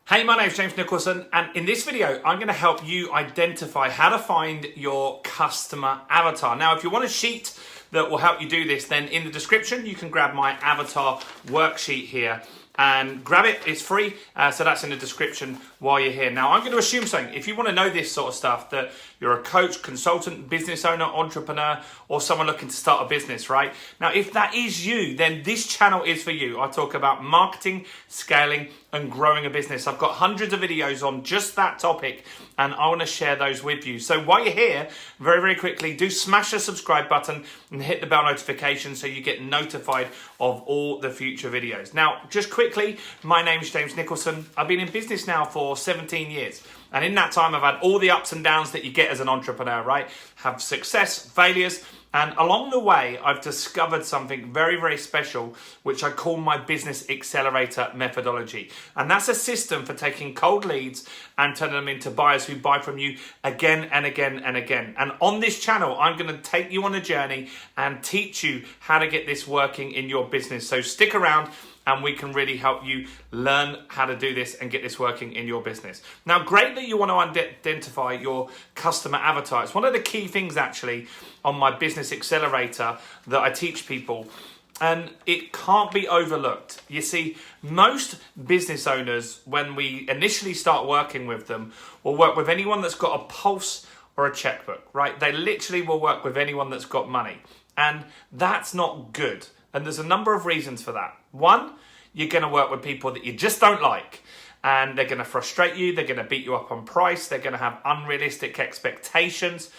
Hey, my name's James Nicholson, and in this video, I'm going to help you identify how to find your customer avatar. Now, if you want a sheet that will help you do this, then in the description, you can grab my avatar worksheet here and grab it. It's free, so that's in the description while you're here. Now, I'm going to assume something. If you want to know this sort of stuff, that you're a coach, consultant, business owner, entrepreneur, or someone looking to start a business, right? Now, if that is you, then this channel is for you. I talk about marketing, scaling, and growing a business. I've got hundreds of videos on just that topic, and I want to share those with you. So while you're here, very, very quickly, do smash the subscribe button and hit the bell notification so you get notified of all the future videos. Now, just quickly, my name is James Nicholson. I've been in business now for 17 years. And in that time, I've had all the ups and downs that you get as an entrepreneur, right? Have success, failures, and along the way, I've discovered something very, very special, which I call my business accelerator methodology. And that's a system for taking cold leads and turning them into buyers who buy from you again and again and again. And on this channel, I'm going to take you on a journey and teach you how to get this working in your business. So stick around, and we can really help you learn how to do this and get this working in your business. Now, great that you want to identify your customer avatar. It's one of the key things actually on my business accelerator that I teach people, and it can't be overlooked. You see, most business owners, when we initially start working with them, will work with anyone that's got a pulse or a checkbook, right? They literally will work with anyone that's got money, and that's not good. And there's a number of reasons for that. One, you're going to work with people that you just don't like, and they're going to frustrate you. They're going to beat you up on price. They're going to have unrealistic expectations.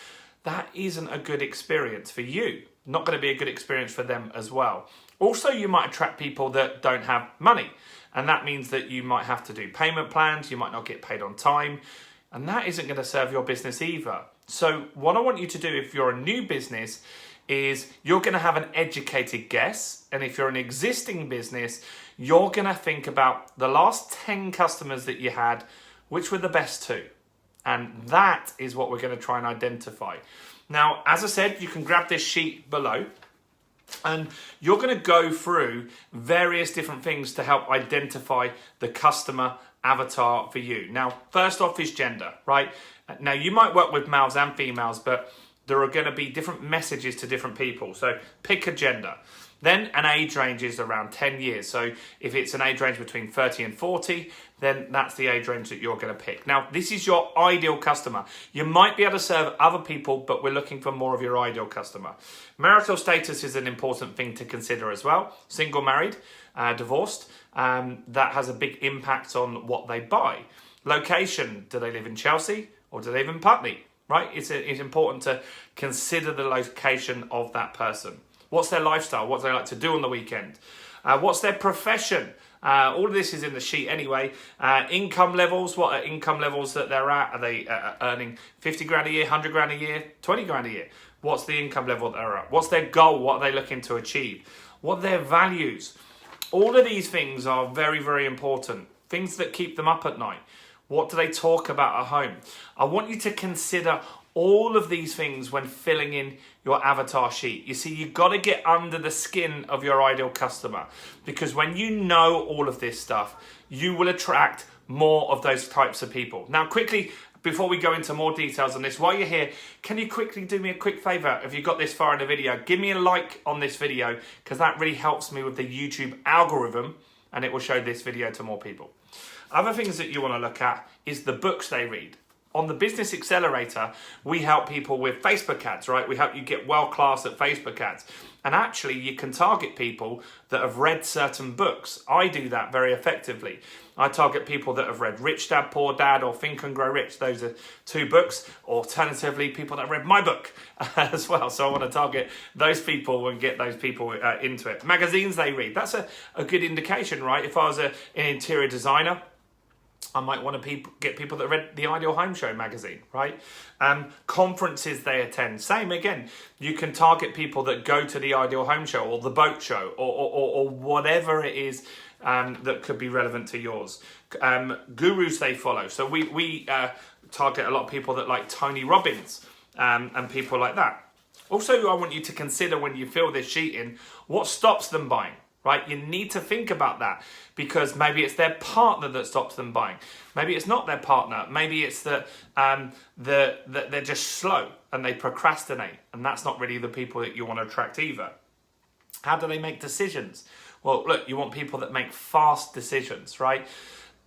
That isn't a good experience for you. Not going to be a good experience for them as well. Also, you might attract people that don't have money, and that means that you might have to do payment plans. You might not get paid on time, and that isn't going to serve your business either. So what I want you to do if you're a new business is you're going to have an educated guess. And if you're an existing business, you're going to think about the last 10 customers that you had, which were the best two. And that is what we're going to try and identify. Now, as I said, you can grab this sheet below, and you're going to go through various different things to help identify the customer avatar for you. Now, first off is gender, right? Now, you might work with males and females, but there are going to be different messages to different people. So pick a gender. Then an age range is around 10 years. So if it's an age range between 30 and 40, then that's the age range that you're going to pick. Now, this is your ideal customer. You might be able to serve other people, but we're looking for more of your ideal customer. Marital status is an important thing to consider as well. Single, married, divorced, that has a big impact on what they buy. Location, do they live in Chelsea or do they live in Putney? Right? It's important to consider the location of that person. What's their lifestyle? What do they like to do on the weekend? What's their profession? All of this is in the sheet anyway. Income levels, what are income levels that they're at? Are they earning 50 grand a year, 100 grand a year, 20 grand a year? What's the income level that they're at? What's their goal? What are they looking to achieve? What are their values? All of these things are very, very important. Things that keep them up at night. What do they talk about at home? I want you to consider all of these things when filling in your avatar sheet. You see, you've got to get under the skin of your ideal customer, because when you know all of this stuff, you will attract more of those types of people. Now, quickly, before we go into more details on this, while you're here, can you quickly do me a quick favor? If you got this far in the video, give me a like on this video, because that really helps me with the YouTube algorithm, and it will show this video to more people. Other things that you want to look at is the books they read. On the Business Accelerator, we help people with Facebook ads, right? We help you get world-class at Facebook ads. And actually, you can target people that have read certain books. I do that very effectively. I target people that have read Rich Dad, Poor Dad, or Think and Grow Rich. Those are two books. Alternatively, people that have read my book as well. So I want to target those people and get those people into it. Magazines they read. That's a good indication, right? If I was an interior designer, I might want to get people that read the Ideal Home Show magazine, right? Conferences they attend. Same again. You can target people that go to the Ideal Home Show or the boat show or whatever it is that could be relevant to yours. Gurus they follow. So we target a lot of people that like Tony Robbins and people like that. Also, I want you to consider when you fill this sheet in, what stops them buying, right? You need to think about that, because maybe it's their partner that stops them buying. Maybe it's not their partner. Maybe it's that they're just slow and they procrastinate, and that's not really the people that you want to attract either. How do they make decisions? Well, look, you want people that make fast decisions, right?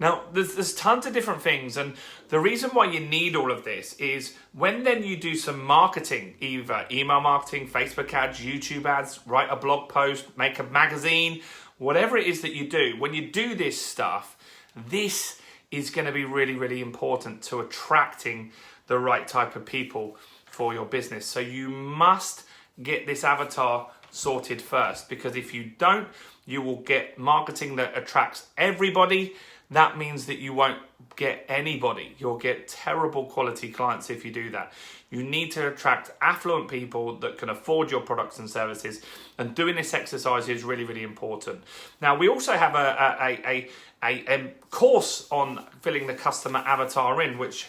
Now, there's tons of different things, and the reason why you need all of this is when then you do some marketing, either email marketing, Facebook ads, YouTube ads, write a blog post, make a magazine, whatever it is that you do, when you do this stuff, this is going to be really, really important to attracting the right type of people for your business. So you must get this avatar sorted first, because if you don't, you will get marketing that attracts everybody. That means that you won't get anybody. You'll get terrible quality clients if you do that. You need to attract affluent people that can afford your products and services, and doing this exercise is really, really important. Now, we also have a course on filling the customer avatar in, which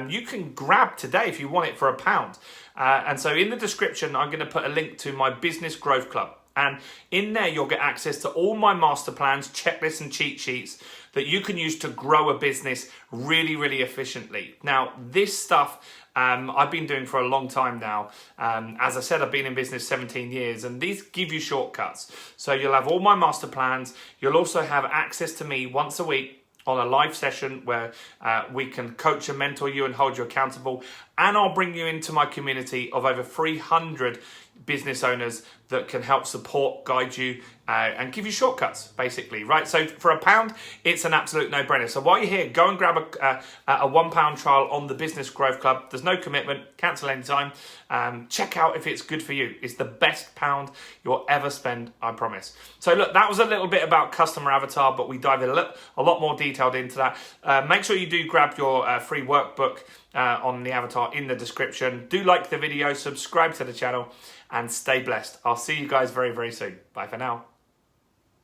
you can grab today if you want it for £1. And so in the description, I'm going to put a link to my Business Growth Club. And in there, you'll get access to all my master plans, checklists, and cheat sheets that you can use to grow a business really, really efficiently. Now, this stuff I've been doing for a long time now. As I said, I've been in business 17 years, and these give you shortcuts. So you'll have all my master plans. You'll also have access to me once a week on a live session where we can coach and mentor you and hold you accountable. And I'll bring you into my community of over 300 business owners that can help support, guide you, and give you shortcuts, basically, right? So for £1, it's an absolute no-brainer. So while you're here, go and grab a £1 trial on the Business Growth Club. There's no commitment, cancel anytime. Check out if it's good for you. It's the best pound you'll ever spend, I promise. So look, that was a little bit about customer avatar, but we dive a lot more detailed into that. Make sure you do grab your free workbook on the avatar in the description. Do like the video, subscribe to the channel, and stay blessed. I'll see you guys very, very soon. Bye for now.